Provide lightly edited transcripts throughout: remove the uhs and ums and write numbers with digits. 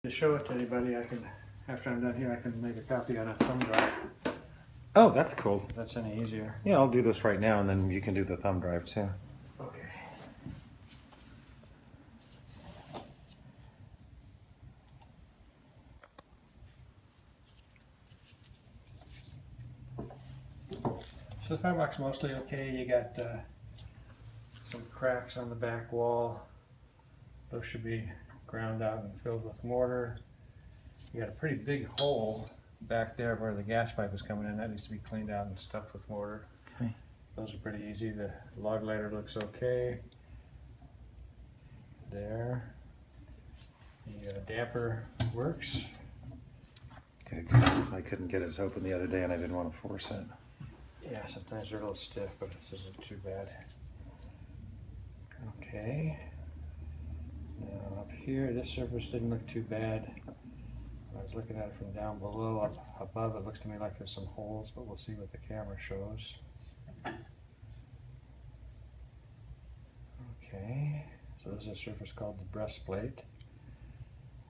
To show it to anybody, I can, after I'm done here, I can make a copy on a thumb drive. Oh, that's cool. If that's any easier. Yeah, I'll do this right now, and then you can do the thumb drive too. Okay. So the firebox mostly okay. You got some cracks on the back wall. Those should be ground out and filled with mortar. You got a pretty big hole back there where the gas pipe is coming in. That needs to be cleaned out and stuffed with mortar. Okay. Those are pretty easy. The log lighter looks okay. There. The damper works. Okay, good. I couldn't get it to open the other day, and I didn't want to force it. Yeah, sometimes they're a little stiff, but this isn't too bad. Okay. Now up here, this surface didn't look too bad. I was looking at it from down below. Up above, it looks to me like there's some holes, but we'll see what the camera shows. Okay, so this is a surface called the breastplate.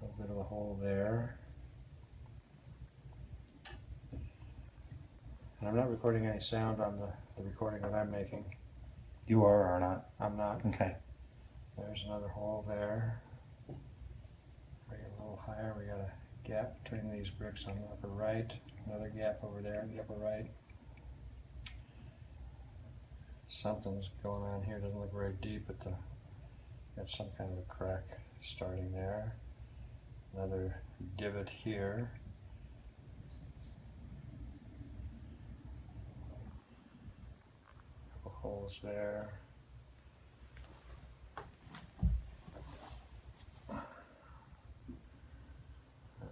A little bit of a hole there. And I'm not recording any sound on the recording that I'm making. You are or not? I'm not. Okay. There's another hole there. Bring it a little higher. We got a gap between these bricks on the upper right. Another gap over there in the upper right. Something's going on here. Doesn't look very deep, but got some kind of a crack starting there. Another divot here. Couple holes there.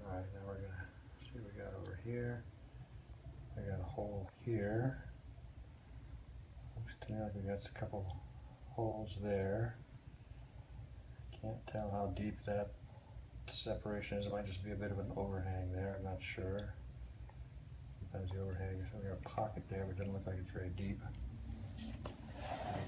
Alright, now we're gonna see what we got over here. I got a hole here. Looks to me like we got a couple holes there. Can't tell how deep that separation is. It might just be a bit of an overhang there. I'm not sure. Sometimes the overhang is we got a pocket there, but it doesn't look like it's very deep. But,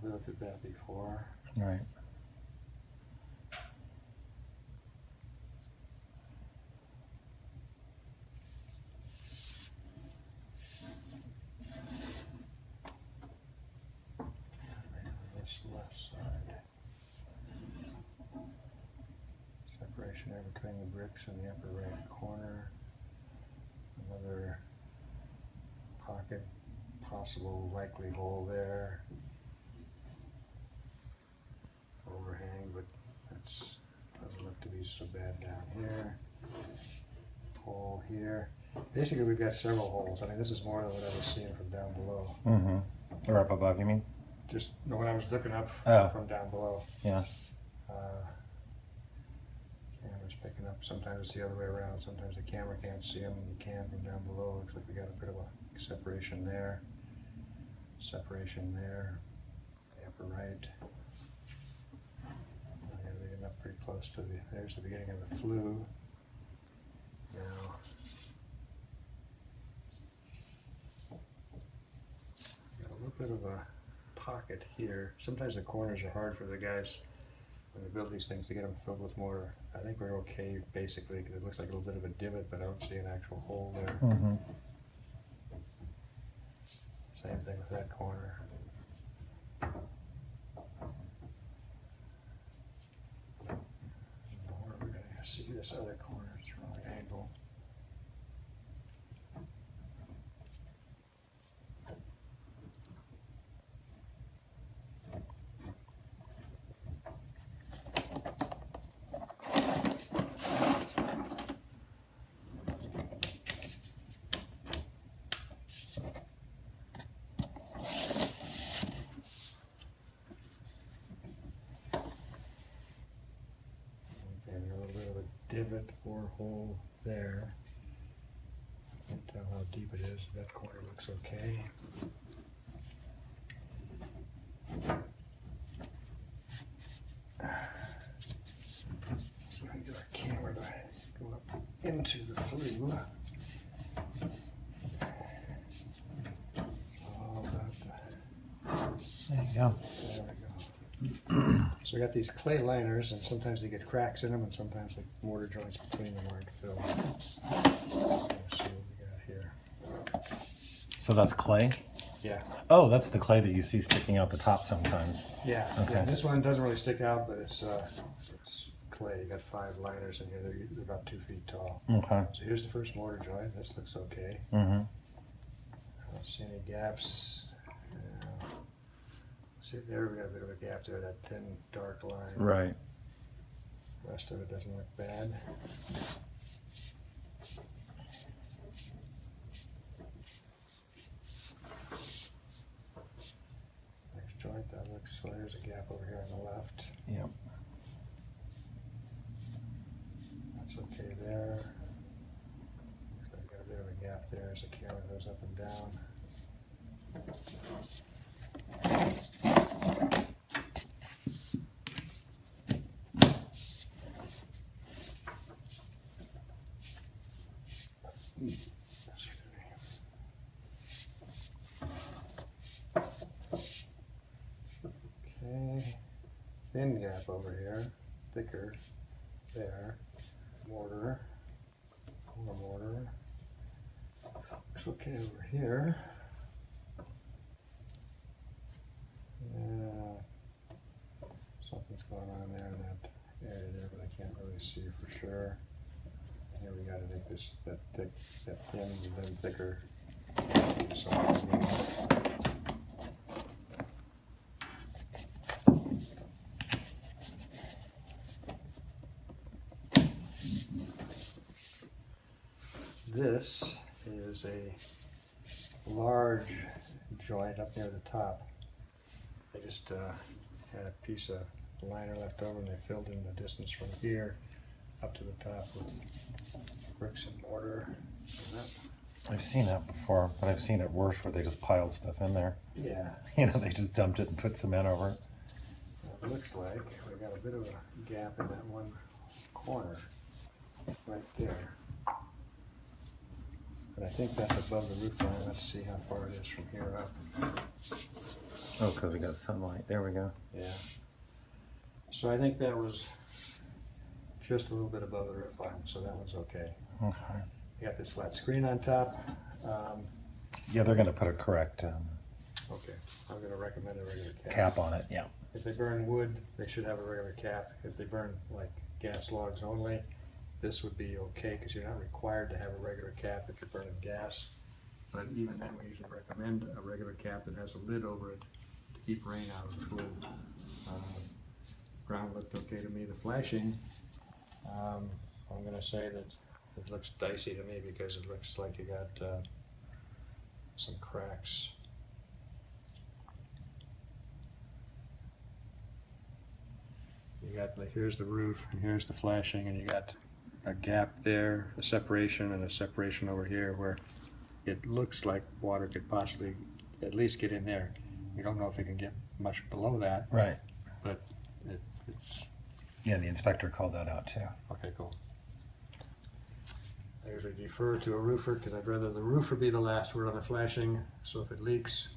we looked at that before. All right. This left side. Separation there between the bricks in the upper right corner. Another pocket, possible likely hole there. Overhang, but that doesn't look to be so bad down here. Hole here. Basically, we've got several holes. I mean, this is more than what I was seeing from down below. Mm-hmm. Or up above, you mean? Just when I was looking up from down below. Yeah. Camera's picking up. Sometimes it's the other way around. Sometimes the camera can't see them, and you can from down below. Looks like we got a bit of a separation there. Separation there. The upper right. We're getting up pretty close to there's the beginning of the flue. Now, got a little bit of a pocket here. Sometimes the corners are hard for the guys when they build these things to get them filled with mortar. I think we're okay basically because it looks like a little bit of a divot, but I don't see an actual hole there. Mm-hmm. Same thing with that corner. We're going to see this other corner. It's the wrong angle. divot or hole there. Can't tell how deep it is. That corner looks okay. So I can get our camera to go up into the flue. It's all about the, There you go. there we go. So we got these clay liners, and sometimes they get cracks in them, and sometimes the mortar joints between them aren't filled. Let's see what we got here. So that's clay? Yeah. Oh, that's the clay that you see sticking out the top sometimes. Yeah. Okay. Yeah. This one doesn't really stick out, but it's clay. You got 5 liners in here. They're about 2 feet tall. Okay. So here's the first mortar joint. This looks okay. Mm-hmm. I don't see any gaps. See there, we got a bit of a gap there. That thin, dark line. Right. The rest of it doesn't look bad. Next joint, that looks, so there's a gap over here on the left. Yep. That's okay there. Looks like I got a bit of a gap there as the camera goes up and down. Okay, thin gap over here, thicker there, mortar, more mortar. Looks okay over here. Yeah, something's going on there in that area there, but I can't really see for sure. Here we got to make this that thick, that thin, and then thicker. So this is a large joint up near the top. I just had a piece of liner left over, and they filled in the distance from here up to the top with bricks and mortar. And that, I've seen that before, but I've seen it worse where they just piled stuff in there. yeah, You know, they just dumped it and put cement over it. it looks like we got a bit of a gap in that one corner right there. But I think that's above the roof line. Let's see how far it is from here up. Oh, because we got sunlight. There we go. Yeah. So I think that was just a little bit above the roof line, so that was okay. Okay. You got this flat screen on top. Yeah, they're going to put a correct Okay, I'm going to recommend a regular cap. cap on it. Yeah. If they burn wood, they should have a regular cap. If they burn like gas logs only, this would be okay because you're not required to have a regular cap if you're burning gas. But even then, we usually recommend a regular cap that has a lid over it to keep rain out of the flue. Ground looked okay to me. The flashing, I'm going to say that it looks dicey to me because it looks like you got some cracks. You got, like, here's the roof and here's the flashing, and you got a gap there, a separation, and a separation over here where it looks like water could possibly at least get in there. You don't know if it can get much below that, Right. but it's Yeah, the inspector called that out too. okay. Cool. I usually defer to a roofer because I'd rather the roofer be the last word on the flashing. So if it leaks,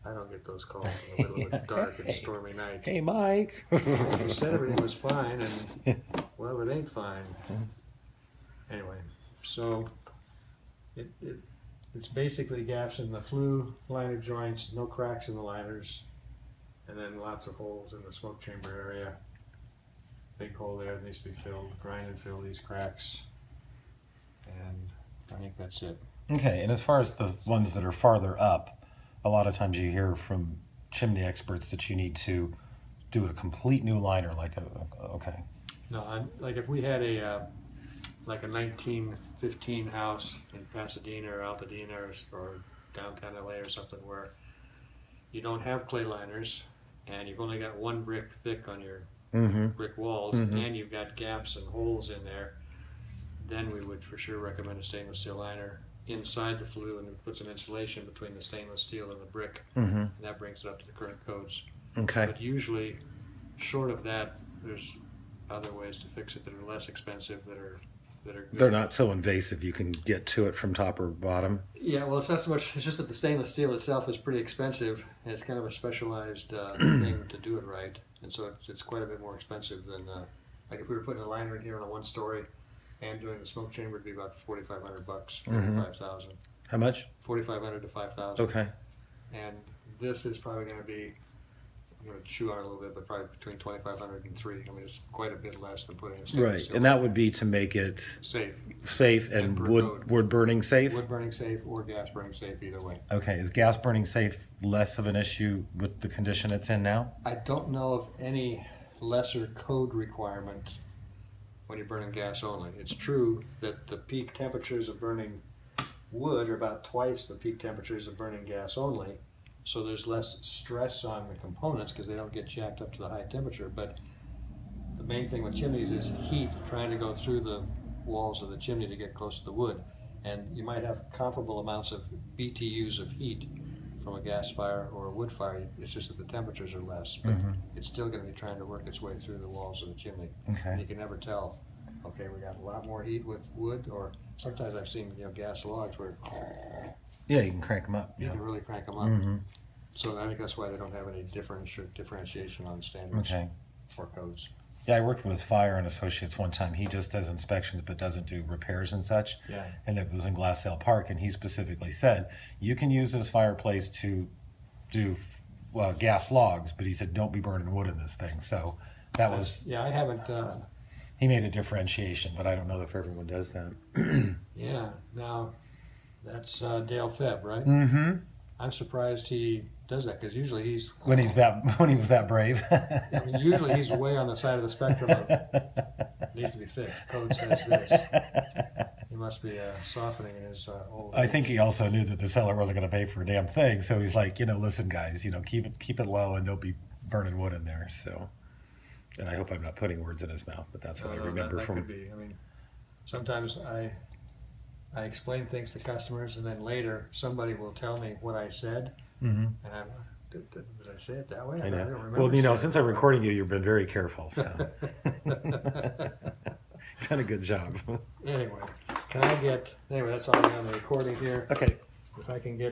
I don't get those calls in the middle of a dark and stormy night. Hey, Mike. You said everything was fine, and well, it ain't fine. Anyway, so it's basically gaps in the flue liner joints, no cracks in the liners, and then lots of holes in the smoke chamber area. Big hole there that needs to be filled, grind and fill these cracks, and I think that's it. Okay, and as far as the ones that are farther up, a lot of times you hear from chimney experts that you need to do a complete new liner, okay. No, like if we had a like a 1915 house in Pasadena or Altadena or downtown LA or something where you don't have clay liners and you've only got one brick thick on your brick walls, and you've got gaps and holes in there, then we would for sure recommend a stainless steel liner inside the flue, and put some insulation between the stainless steel and the brick, and that brings it up to the current codes. Okay. But usually, short of that, there's other ways to fix it that are less expensive, that are good. They're not so invasive. You can get to it from top or bottom. Yeah, well, it's not so much. It's just that the stainless steel itself is pretty expensive, and it's kind of a specialized thing to do it right, and so it's quite a bit more expensive than like if we were putting a liner in here on a 1-story and doing the smoke chamber, it'd be about $4,500, $5,000. How much? $4,500 to $5,000. Okay. And this is probably going to be, I'm going to chew on it a little bit, but probably between $2,500 and $3,000. I mean, it's quite a bit less than putting a stainless Right, steel and that would be to make it safe and per wood code. wood burning safe. Wood burning safe or gas burning safe, either way. Okay, is gas burning safe less of an issue with the condition it's in now? I don't know of any lesser code requirement when you're burning gas only. It's true that the peak temperatures of burning wood are about twice the peak temperatures of burning gas only, so there's less stress on the components because they don't get jacked up to the high temperature. But the main thing with chimneys is heat trying to go through the walls of the chimney to get close to the wood, and you might have comparable amounts of BTUs of heat from a gas fire or a wood fire. It's just that the temperatures are less, but it's still going to be trying to work its way through the walls of the chimney. Okay. And you can never tell, okay, we got a lot more heat with wood, or sometimes I've seen gas logs where Yeah, you can crank them up. you Yeah. can really crank them up. So I think that's why they don't have any differentiation on standards Okay. or codes. Yeah, I worked with Fire and Associates one time. He just does inspections but doesn't do repairs and such. Yeah. And it was in Glassdale Park, and he specifically said, you can use this fireplace to do gas logs, but he said, don't be burning wood in this thing. So that was, Yeah, I haven't, he made a differentiation, but I don't know if everyone does that. yeah, now, that's Dale Febb, right? Mm-hmm. I'm surprised he does that, because usually he's, When he was that brave. I mean, usually he's way on the side of the spectrum of, needs to be fixed, code says this. He must be softening in his old I age. think he also knew that the seller wasn't going to pay for a damn thing, so he's like, listen, guys, keep it low, and don't be burning wood in there. So, and I hope I'm not putting words in his mouth, but that's what I remember that from. could be. I mean, sometimes I explain things to customers, and then later somebody will tell me what I said, and I'm, did I say it that way? I know. don't remember. Well, saying it since that I'm way. recording you, you've been very careful. So, kind of good job. Anyway, that's all I got on the recording here. Okay. If I can get